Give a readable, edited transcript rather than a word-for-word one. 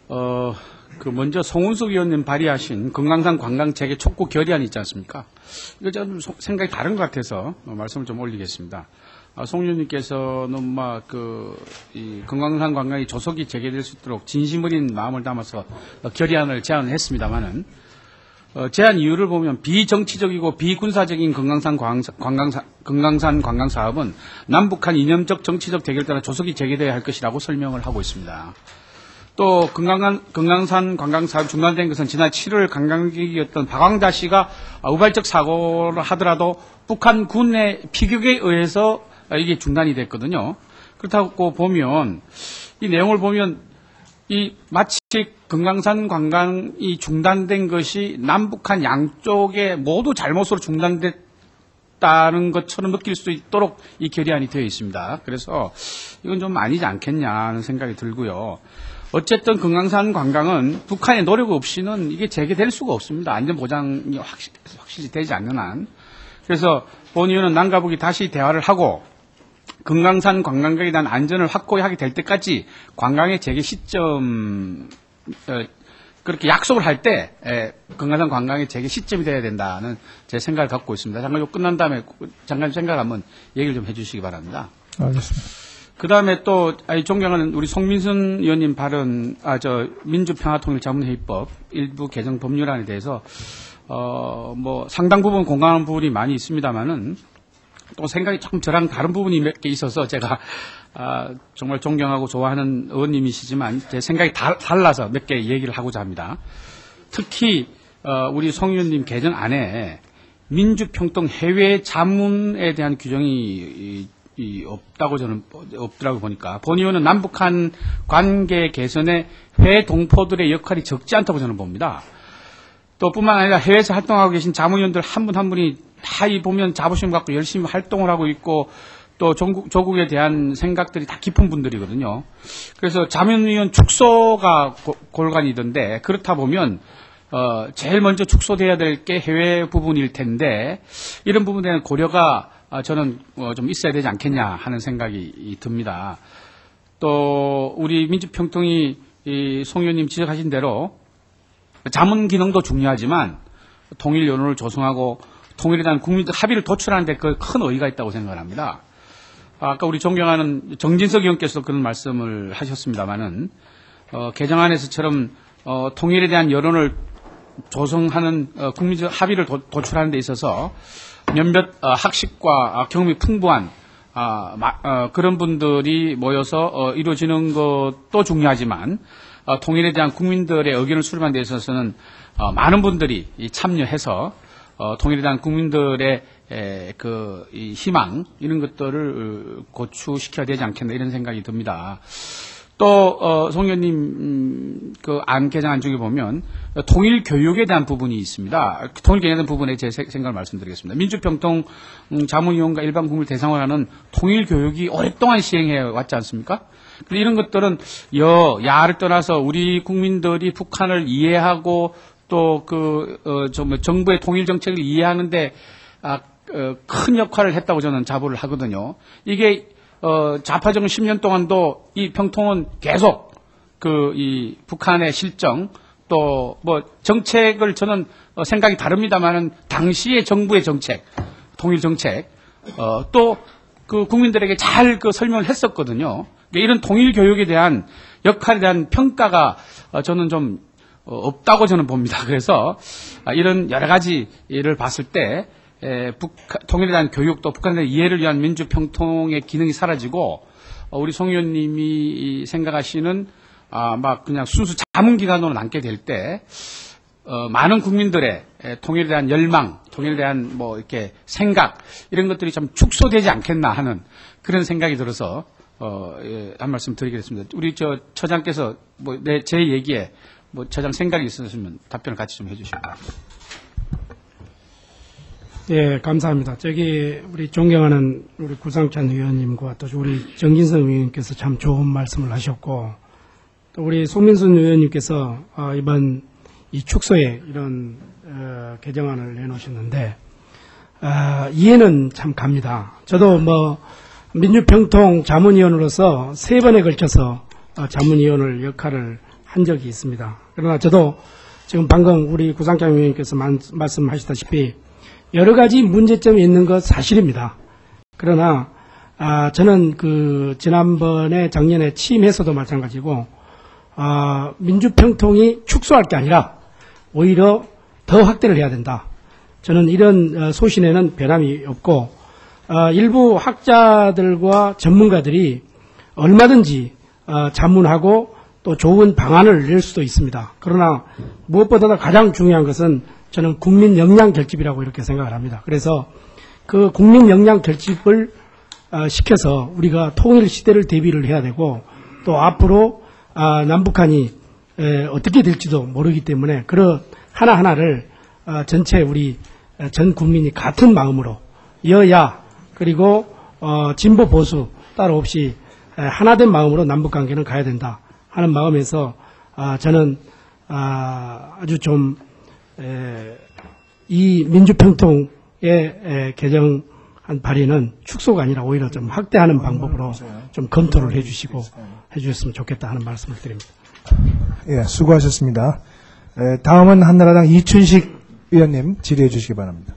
먼저 송은숙 의원님 발의하신 금강산 관광 재개 촉구 결의안 있지 않습니까? 이거 좀 생각이 다른 것 같아서 말씀을 좀 올리겠습니다. 송 의원님께서는 이 금강산 관광이 조속히 재개될 수 있도록 진심 어린 마음을 담아서 결의안을 제안을 했습니다만은, 제안 이유를 보면 비정치적이고 비군사적인 금강산 관광 사업은 남북한 이념적 정치적 대결 따라 조속히 재개돼야 할 것이라고 설명을 하고 있습니다. 또 금강산 관광 사업 중단된 것은 지난 7월 관광객이었던 박왕자 씨가 우발적 사고를 하더라도 북한 군의 피격에 의해서 이게 중단이 됐거든요. 그렇다고 보면 이 내용을 보면 마치 금강산 관광이 중단된 것이 남북한 양쪽에 모두 잘못으로 중단됐다는 것처럼 느낄 수 있도록 이 결의안이 되어 있습니다. 그래서 이건 좀 아니지 않겠냐 하는 생각이 들고요. 어쨌든 금강산 관광은 북한의 노력 없이는 이게 재개될 수가 없습니다. 안전 보장이 확실히 되지 않는 한. 그래서 본 의원은 남과 북이 다시 대화를 하고 금강산 관광객에 대한 안전을 확고하게 될 때까지 관광의 재개 시점 그렇게 약속을 할 때 금강산 관광의 재개 시점이 돼야 된다는 제 생각을 갖고 있습니다. 잠깐 이거 끝난 다음에 잠깐 생각 한번 얘기를 좀 해주시기 바랍니다. 알겠습니다. 그 다음에 또 존경하는 우리 송민순 의원님 발언, 민주평화통일자문회의법 일부 개정 법률안에 대해서 상당 부분 공감하는 부분이 많이 있습니다만은 또 생각이 조금 저랑 다른 부분이 몇 개 있어서 제가 정말 존경하고 좋아하는 의원님이시지만 제 생각이 달라서 몇 개 얘기를 하고자 합니다. 특히 우리 송 의원님 개정 안에 민주평통 해외 자문에 대한 규정이 없다고 저는 없더라고 보니까 본 의원은 남북한 관계 개선에 해외 동포들의 역할이 적지 않다고 저는 봅니다. 또 뿐만 아니라 해외에서 활동하고 계신 자문위원들 한 분 한 분이 다 보면 자부심 갖고 열심히 활동을 하고 있고 또 조국에 대한 생각들이 다 깊은 분들이거든요. 그래서 자문위원 축소가 골간이던데 그렇다 보면 제일 먼저 축소돼야 될 게 해외 부분일 텐데 이런 부분에 대한 고려가 저는 좀 있어야 되지 않겠냐 하는 생각이 듭니다. 또 우리 민주평통이 송 의원님 지적하신 대로 자문 기능도 중요하지만 통일 여론을 조성하고 통일에 대한 국민적 합의를 도출하는 데 큰 의의가 있다고 생각합니다. 아까 우리 존경하는 정진석 의원께서도 그런 말씀을 하셨습니다마는 개정안에서처럼 통일에 대한 여론을 조성하는 국민적 합의를 도출하는 데 있어서 몇몇 학식과 경험이 풍부한 그런 분들이 모여서 이루어지는 것도 중요하지만 통일에 대한 국민들의 의견을 수렴하는 데 있어서는 많은 분들이 참여해서 통일에 대한 국민들의 이 희망 이런 것들을 고취시켜야 되지 않겠나 이런 생각이 듭니다. 또 송 의원님 안 개정안 중에 보면 통일 교육에 대한 부분이 있습니다. 통일 교육에 대한 부분에 제 생각을 말씀드리겠습니다. 민주평통 자문위원과 일반 국민을 대상으로 하는 통일 교육이 오랫동안 시행해 왔지 않습니까? 이런 것들은 야를 떠나서 우리 국민들이 북한을 이해하고 또 정부의 통일 정책을 이해하는데 큰 역할을 했다고 저는 자부를 하거든요. 이게 좌파 정권 10년 동안도 이 평통은 계속 이 북한의 실정 또 정책을 저는 생각이 다릅니다만은 당시의 정부의 정책, 통일 정책 또 국민들에게 잘 설명을 했었거든요. 이런 통일 교육에 대한 역할에 대한 평가가 저는 좀 없다고 저는 봅니다. 그래서 이런 여러 가지를 봤을 때 통일에 대한 교육 또 북한에 대한 이해를 위한 민주평통의 기능이 사라지고 우리 송 의원님이 생각하시는 그냥 순수 자문기관으로 남게 될 때 많은 국민들의 통일에 대한 열망, 통일에 대한 이렇게 생각 이런 것들이 좀 축소되지 않겠나 하는 그런 생각이 들어서 한 말씀 드리겠습니다. 우리 처장께서 제 얘기에 처장 생각이 있으시면 답변을 같이 좀 해주시기 바랍니다. 예, 감사합니다. 우리 존경하는 우리 구상찬 의원님과 또 우리 정진석 의원님께서 참 좋은 말씀을 하셨고, 또 우리 송민순 의원님께서 이번 이 축소에 이런 개정안을 내놓으셨는데, 이해는 참 갑니다. 저도 민주평통 자문위원으로서 3번에 걸쳐서 자문위원을 역할을 한 적이 있습니다. 그러나 저도 지금 방금 우리 구상찬 의원님께서 말씀하셨다시피 여러 가지 문제점이 있는 것 사실입니다. 그러나 저는 지난번에 작년에 취임해서도 마찬가지고 민주평통이 축소할 게 아니라 오히려 더 확대를 해야 된다. 저는 이런 소신에는 변함이 없고 일부 학자들과 전문가들이 얼마든지 자문하고 또 좋은 방안을 낼 수도 있습니다. 그러나 무엇보다도 가장 중요한 것은 저는 국민 역량 결집이라고 이렇게 생각을 합니다. 그래서 그 국민 역량 결집을 시켜서 우리가 통일 시대를 대비를 해야 되고 또 앞으로 남북한이 어떻게 될지도 모르기 때문에 그런 하나하나를 전체 우리 전 국민이 같은 마음으로 여야 그리고 진보 보수 따로 없이 하나된 마음으로 남북관계는 가야 된다 하는 마음에서 저는 아주 좀 이 민주평통의 개정한 발의는 축소가 아니라 오히려 좀 확대하는 방법으로 좀 검토를 해주셨으면 좋겠다 하는 말씀을 드립니다. 예, 수고하셨습니다. 다음은 한나라당 이춘식 의원님 질의해 주시기 바랍니다.